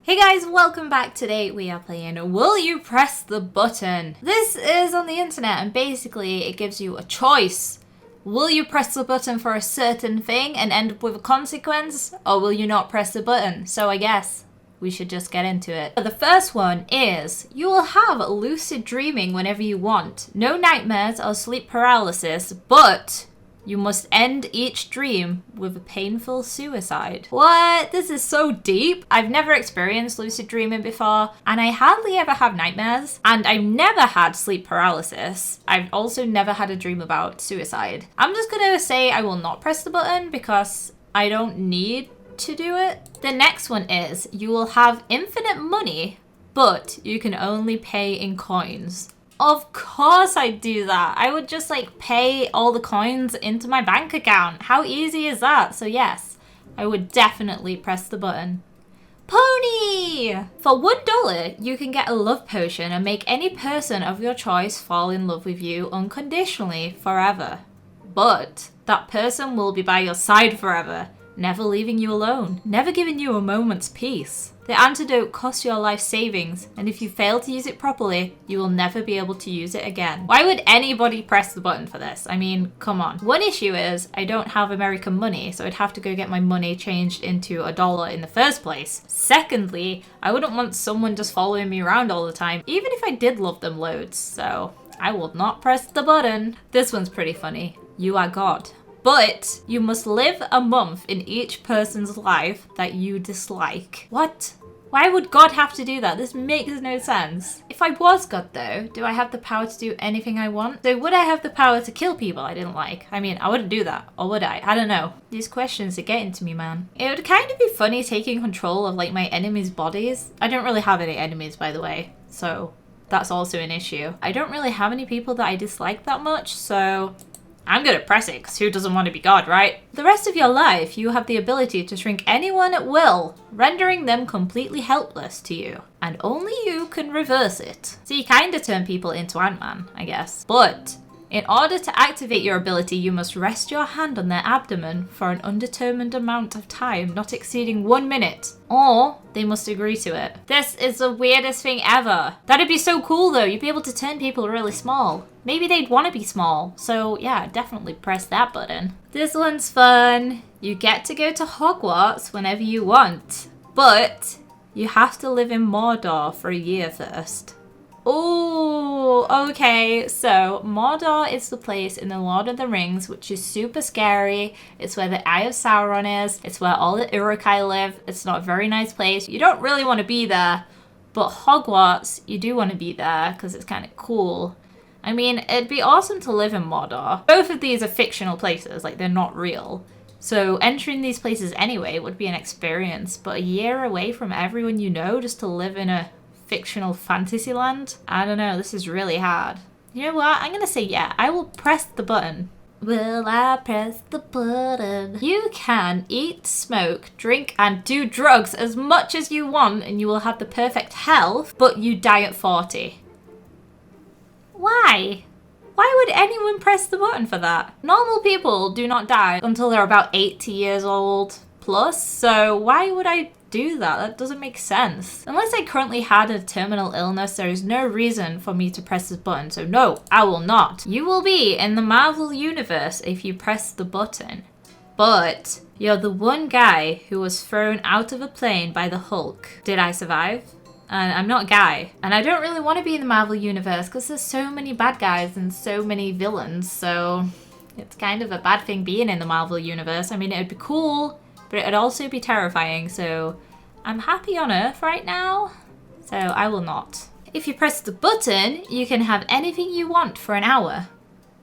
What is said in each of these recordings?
Hey guys, welcome back. Today we are playing Will You Press the Button? This is on the internet and basically it gives you a choice. Will you press the button for a certain thing and end up with a consequence, or will you not press the button? So I guess we should just get into it. The first one is, you will have lucid dreaming whenever you want. No nightmares or sleep paralysis, but you must end each dream with a painful suicide. What? This is so deep. I've never experienced lucid dreaming before, and I hardly ever have nightmares, and I've never had sleep paralysis. I've also never had a dream about suicide. I'm just gonna say I will not press the button because I don't need to do it. The next one is, you will have infinite money, but you can only pay in coins. Of course I'd do that. I would just pay all the coins into my bank account. How easy is that? So yes, I would definitely press the button. Pony! For $1, you can get a love potion and make any person of your choice fall in love with you unconditionally forever. But that person will be by your side forever, never leaving you alone, never giving you a moment's peace. The antidote costs your life savings, and if you fail to use it properly, you will never be able to use it again. Why would anybody press the button for this? I mean, come on. One issue is, I don't have American money, so I'd have to go get my money changed into $1 in the first place. Secondly, I wouldn't want someone just following me around all the time, even if I did love them loads, so I will not press the button. This one's pretty funny. You are God. But you must live a month in each person's life that you dislike. What? Why would God have to do that? This makes no sense. If I was God though, do I have the power to do anything I want? So would I have the power to kill people I didn't like? I mean, I wouldn't do that. Or would I? I don't know. These questions are getting to me, man. It would kind of be funny taking control of my enemies' bodies. I don't really have any enemies, by the way. So that's also an issue. I don't really have any people that I dislike that much, so I'm gonna press it, because who doesn't want to be God, right? The rest of your life, you have the ability to shrink anyone at will, rendering them completely helpless to you. And only you can reverse it. So you kind of turn people into Ant-Man, I guess. But in order to activate your ability, you must rest your hand on their abdomen for an undetermined amount of time, not exceeding 1 minute. Or they must agree to it. This is the weirdest thing ever. That'd be so cool though. You'd be able to turn people really small. Maybe they'd want to be small. So yeah, definitely press that button. This one's fun. You get to go to Hogwarts whenever you want, but you have to live in Mordor for a year first. Oh, okay. So Mordor is the place in the Lord of the Rings which is super scary. It's where the Eye of Sauron is. It's where all the Uruk-hai live. It's not a very nice place. You don't really want to be there. But Hogwarts, you do want to be there because it's kind of cool. I mean, it'd be awesome to live in Mordor. Both of these are fictional places, they're not real. So entering these places anyway would be an experience, but a year away from everyone you know just to live in a fictional fantasy land? I don't know, this is really hard. You know what? I'm gonna say yeah, I will press the button. Will I press the button? You can eat, smoke, drink, and do drugs as much as you want and you will have the perfect health, but you die at 40. Why? Why would anyone press the button for that? Normal people do not die until they're about 80 years old plus, so why would I do that? That doesn't make sense. Unless I currently had a terminal illness, there is no reason for me to press this button, so no, I will not. You will be in the Marvel universe if you press the button, but you're the one guy who was thrown out of a plane by the Hulk. Did I survive? And I'm not a guy. And I don't really want to be in the Marvel universe because there's so many bad guys and so many villains, so it's kind of a bad thing being in the Marvel universe. I mean, it'd be cool, but it'd also be terrifying, so I'm happy on Earth right now, so I will not. If you press the button, you can have anything you want for an hour,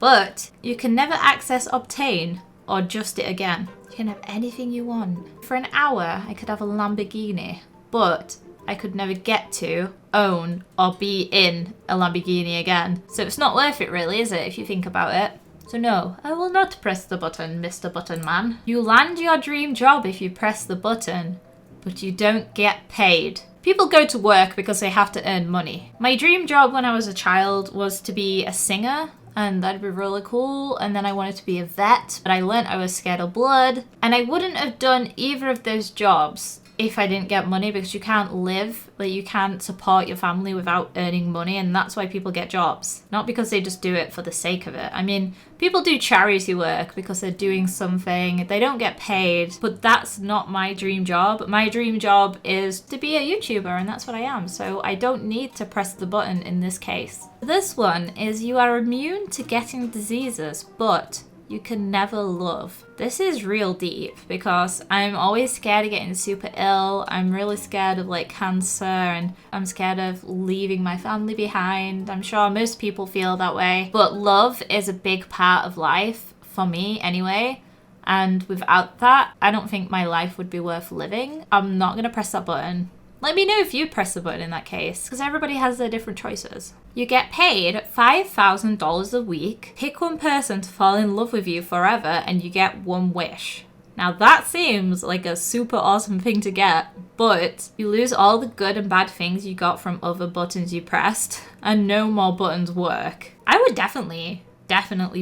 but you can never access, obtain, or adjust it again. You can have anything you want. For an hour, I could have a Lamborghini, but I could never get to, own, or be in a Lamborghini again. So it's not worth it really, is it, if you think about it? So no, I will not press the button, Mr. Button Man. You land your dream job if you press the button, but you don't get paid. People go to work because they have to earn money. My dream job when I was a child was to be a singer, and that'd be really cool. And then I wanted to be a vet, but I learned I was scared of blood, and I wouldn't have done either of those jobs if I didn't get money, because you can't live, like you can't support your family without earning money, and that's why people get jobs. Not because they just do it for the sake of it. I mean, people do charity work because they're doing something, they don't get paid, but that's not my dream job. My dream job is to be a YouTuber, and that's what I am, so I don't need to press the button in this case. This one is you are immune to getting diseases, but you can never love. This is real deep because I'm always scared of getting super ill. I'm really scared of like cancer, and I'm scared of leaving my family behind. I'm sure most people feel that way, but love is a big part of life for me anyway. And without that, I don't think my life would be worth living. I'm not gonna press that button. Let me know if you press the button in that case, because everybody has their different choices. You get paid $5,000 a week. Pick one person to fall in love with you forever, and you get one wish. Now that seems like a super awesome thing to get, but you lose all the good and bad things you got from other buttons you pressed, and no more buttons work. I would definitely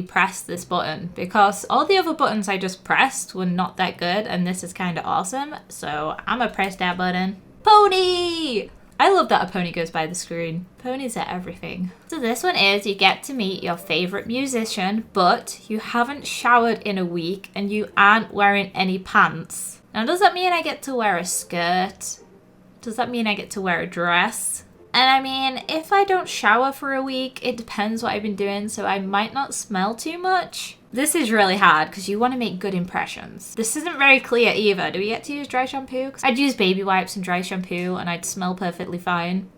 press this button, because all the other buttons I just pressed were not that good, and this is kind of awesome, so I'm gonna press that button. Pony! I love that a pony goes by the screen. Ponies are everything. So this one is you get to meet your favorite musician, but you haven't showered in a week and you aren't wearing any pants. Now, does that mean I get to wear a skirt? Does that mean I get to wear a dress? And I mean, if I don't shower for a week, it depends what I've been doing, so I might not smell too much. This is really hard because you want to make good impressions. This isn't very clear either. Do we get to use dry shampoo? I'd use baby wipes and dry shampoo and I'd smell perfectly fine.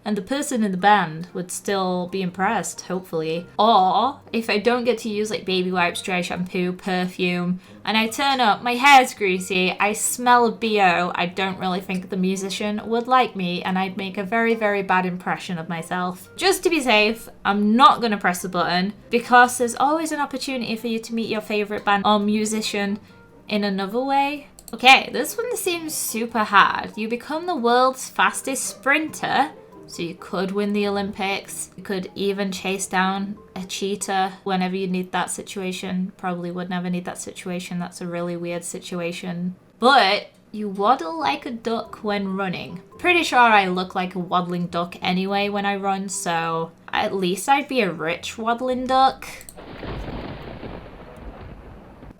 And the person in the band would still be impressed, hopefully. Or if I don't get to use like baby wipes, dry shampoo, perfume, and I turn up, my hair's greasy, I smell BO, I don't really think the musician would like me, and I'd make a very, very bad impression of myself. Just to be safe, I'm not gonna press the button, because there's always an opportunity for you to meet your favorite band or musician in another way. Okay, this one seems super hard. You become the world's fastest sprinter, so you could win the Olympics. You could even chase down a cheetah whenever you need that situation. Probably would never need that situation. That's a really weird situation. But you waddle like a duck when running. Pretty sure I look like a waddling duck anyway when I run, so at least I'd be a rich waddling duck.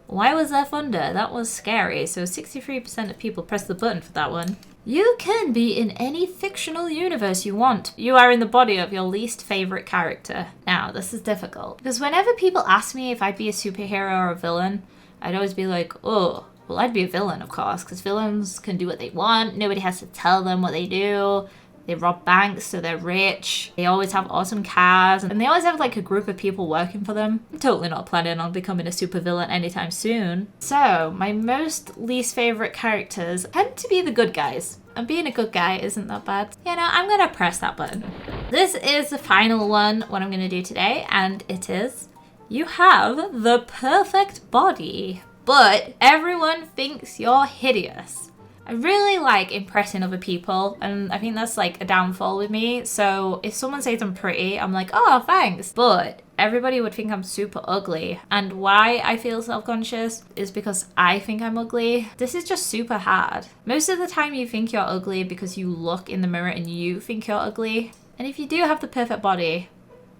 Why was there thunder? That was scary. So 63% of people pressed the button for that one. You can be in any fictional universe you want. You are in the body of your least favorite character. Now, this is difficult, because whenever people ask me if I'd be a superhero or a villain, I'd always be like, oh, well, I'd be a villain, of course, because villains can do what they want. Nobody has to tell them what they do. They rob banks, so they're rich. They always have awesome cars, and they always have like a group of people working for them. I'm totally not planning on becoming a supervillain anytime soon. So my most least favorite characters tend to be the good guys. And being a good guy isn't that bad. You know, I'm gonna press that button. This is the final one, what I'm gonna do today, and it is, you have the perfect body, but everyone thinks you're hideous. I really like impressing other people, and I think that's like a downfall with me. So if someone says I'm pretty, I'm like, oh, thanks. But everybody would think I'm super ugly. And why I feel self-conscious is because I think I'm ugly. This is just super hard. Most of the time you think you're ugly because you look in the mirror and you think you're ugly. And if you do have the perfect body,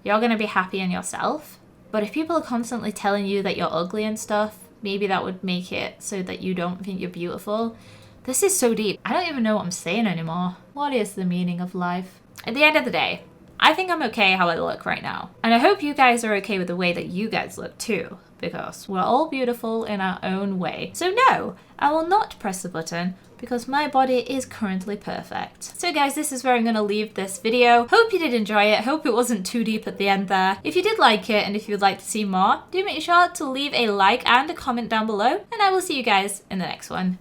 you're gonna be happy in yourself. But if people are constantly telling you that you're ugly and stuff, maybe that would make it so that you don't think you're beautiful. This is so deep. I don't even know what I'm saying anymore. What is the meaning of life? At the end of the day, I think I'm okay how I look right now. And I hope you guys are okay with the way that you guys look too, because we're all beautiful in our own way. So no, I will not press the button because my body is currently perfect. So guys, this is where I'm gonna leave this video. Hope you did enjoy it. Hope it wasn't too deep at the end there. If you did like it and if you'd like to see more, do make sure to leave a like and a comment down below, and I will see you guys in the next one.